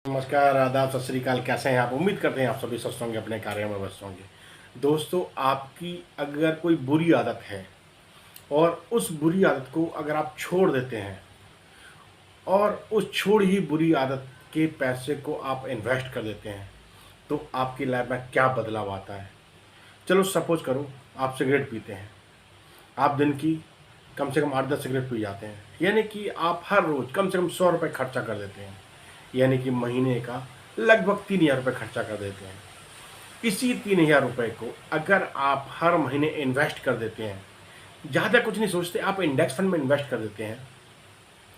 नमस्कार, आदाब, सत श्री अकाल। कैसे हैं आप? उम्मीद करते हैं आप सभी स्वस्थ होंगे, अपने कार्यों में व्यस्त होंगे। दोस्तों, आपकी अगर कोई बुरी आदत है और उस बुरी आदत को अगर आप छोड़ देते हैं और उस छोड़ी ही बुरी आदत के पैसे को आप इन्वेस्ट कर देते हैं, तो आपकी लाइफ में क्या बदलाव आता है। चलो सपोज करो, आप सिगरेट पीते हैं। आप दिन की कम से कम 8-10 सिगरेट पी जाते हैं, यानी कि आप हर रोज़ कम से कम 100 रुपये खर्चा कर देते हैं, यानी कि महीने का लगभग 3000 रुपये खर्चा कर देते हैं। इसी 3000 रुपये को अगर आप हर महीने इन्वेस्ट कर देते हैं, ज़्यादा कुछ नहीं सोचते, आप इंडेक्स फंड में इन्वेस्ट कर देते हैं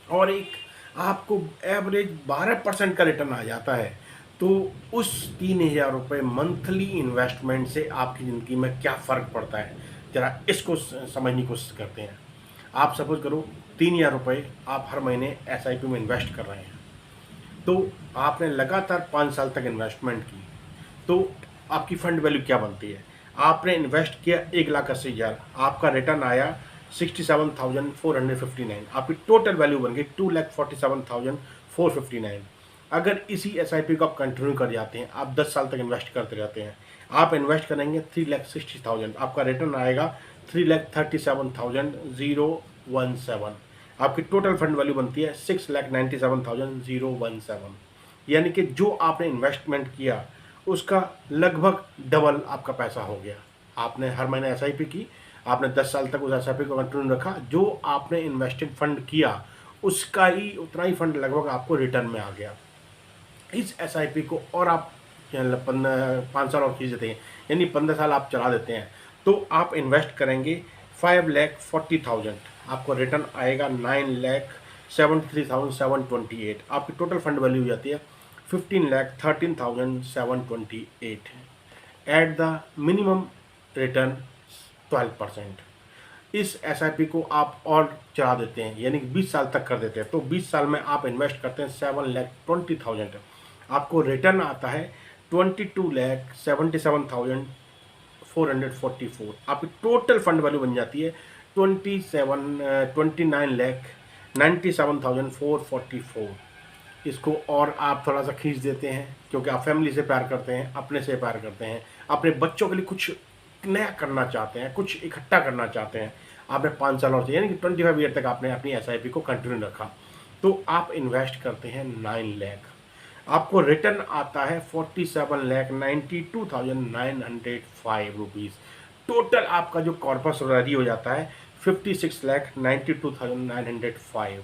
और एक आपको एवरेज 12% का रिटर्न आ जाता है, तो उस 3000 रुपये मंथली इन्वेस्टमेंट से आपकी ज़िंदगी में क्या फ़र्क पड़ता है, ज़रा इसको समझने की कोशिश करते हैं। आप सपोज करो 3000 रुपये आप हर महीने एसआईपी में इन्वेस्ट कर रहे हैं, तो आपने लगातार 5 साल तक इन्वेस्टमेंट की, तो आपकी फंड वैल्यू क्या बनती है। आपने इन्वेस्ट किया 1,80,000, आपका रिटर्न आया 67,459, आपकी टोटल वैल्यू बन गई 2,47,459। अगर इसी एसआईपी को आप कंटिन्यू कर जाते हैं, आप 10 साल तक इन्वेस्ट करते रहते हैं, आप इन्वेस्ट करेंगे 3,60,000, आपका रिटर्न आएगा 3,37,017। आपकी टोटल फंड वैल्यू बनती है 6,97,017, यानी कि जो आपने इन्वेस्टमेंट किया उसका लगभग डबल आपका पैसा हो गया। आपने हर महीने एसआईपी की, आपने 10 साल तक उस एसआईपी को कंटिन्यू रखा, जो आपने इन्वेस्टेड फंड किया उसका ही उतना ही फंड लगभग आपको रिटर्न में आ गया। इस एसआईपी को और आप 5 साल और खींच देते हैं, यानी 15 साल आप चला देते हैं, तो आप इन्वेस्ट करेंगे 5,40,000, आपको रिटर्न आएगा 9,73,728। आपकी टोटल फंड वैल्यू हो जाती है 15,13,728 एट द मिनिमम रिटर्न 12%। इस एसआईपी को आप और चढ़ा देते हैं, यानी कि 20 साल तक कर देते हैं, तो 20 साल में आप इन्वेस्ट करते हैं 7,20,000, आपको रिटर्न आता है 22,77,444। आपकी टोटल फंड वैल्यू बन जाती है 29,97,444। इसको और आप थोड़ा सा खींच देते हैं, क्योंकि आप फैमिली से प्यार करते हैं, अपने से प्यार करते हैं, अपने बच्चों के लिए कुछ नया करना चाहते हैं, कुछ इकट्ठा करना चाहते हैं। आपने 5 साल और से, यानी कि 25 ईयर तक आपने अपनी एसआईपी को कंटिन्यू रखा, तो आप इन्वेस्ट करते हैं 9 लाख, आपको रिटर्न आता है 47,92,905 रुपीज़। टोटल आपका जो कॉर्पस रेडी हो जाता है 56,92,905।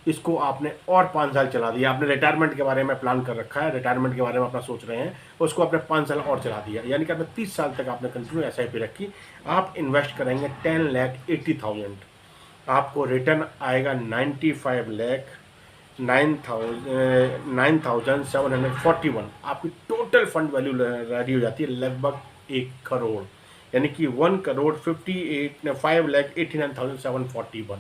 इसको आपने और 5 साल चला दिया, आपने रिटायरमेंट के बारे में प्लान कर रखा है, रिटायरमेंट के बारे में अपना सोच रहे हैं, उसको आपने 5 साल और चला दिया, यानी कि आपने 30 साल तक आपने कंटिन्यू एसआईपी रखी। आप इन्वेस्ट करेंगे 10,80,000, आपको रिटर्न आएगा 95,9,741। आपकी टोटल फंड वैल्यू रेडी हो जाती है लगभग 1 करोड़, यानी कि 1,58,5,89,741।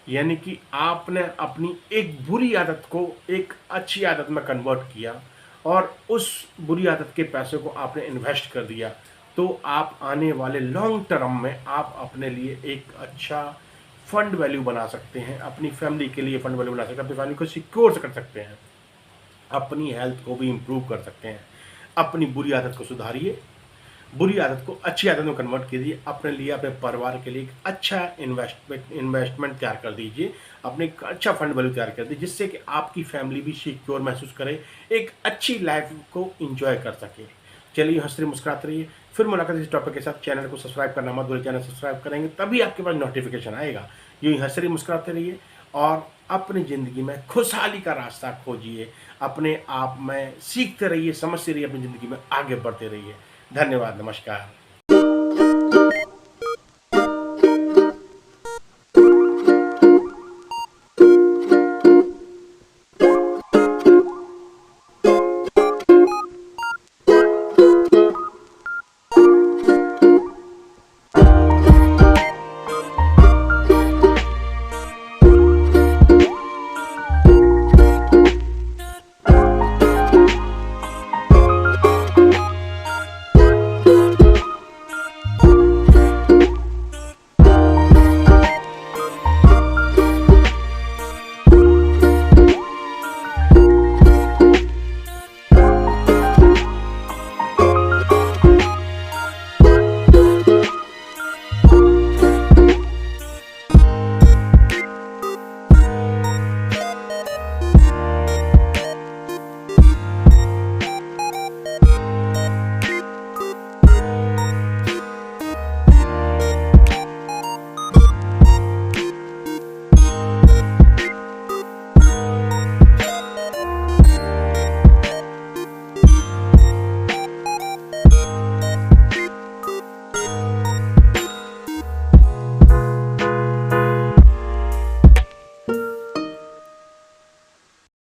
यानी कि आपने अपनी एक बुरी आदत को एक अच्छी आदत में कन्वर्ट किया और उस बुरी आदत के पैसे को आपने इन्वेस्ट कर दिया, तो आप आने वाले लॉन्ग टर्म में आप अपने लिए एक अच्छा फंड वैल्यू बना सकते हैं, अपनी फैमिली के लिए फंड वैल्यू बना सकते हैं, अपनी फैमिली को सिक्योर कर सकते हैं, अपनी हेल्थ को भी इम्प्रूव कर सकते हैं। अपनी बुरी आदत को सुधारिए, बुरी आदत को अच्छी आदत में कन्वर्ट कीजिए, अपने लिए, अपने परिवार के लिए एक अच्छा इन्वेस्टमेंट तैयार कर दीजिए, अपने एक अच्छा फंड वैल्यू तैयार कर दीजिए, जिससे कि आपकी फैमिली भी सिक्योर महसूस करे, एक अच्छी लाइफ को इंजॉय कर सके। चलिए, हंसते मुस्कुराते रहिए। फिर मुलाकात इस टॉपिक के साथ। चैनल को सब्सक्राइब करना मत भूलिए, चैनल सब्सक्राइब करेंगे तभी आपके पास नोटिफिकेशन आएगा। यूँ ही हंसते मुस्कुराते रहिए और अपनी ज़िंदगी में खुशहाली का रास्ता खोजिए, अपने आप में सीखते रहिए, समझते रहिए, अपनी ज़िंदगी में आगे बढ़ते रहिए। धन्यवाद, नमस्कार।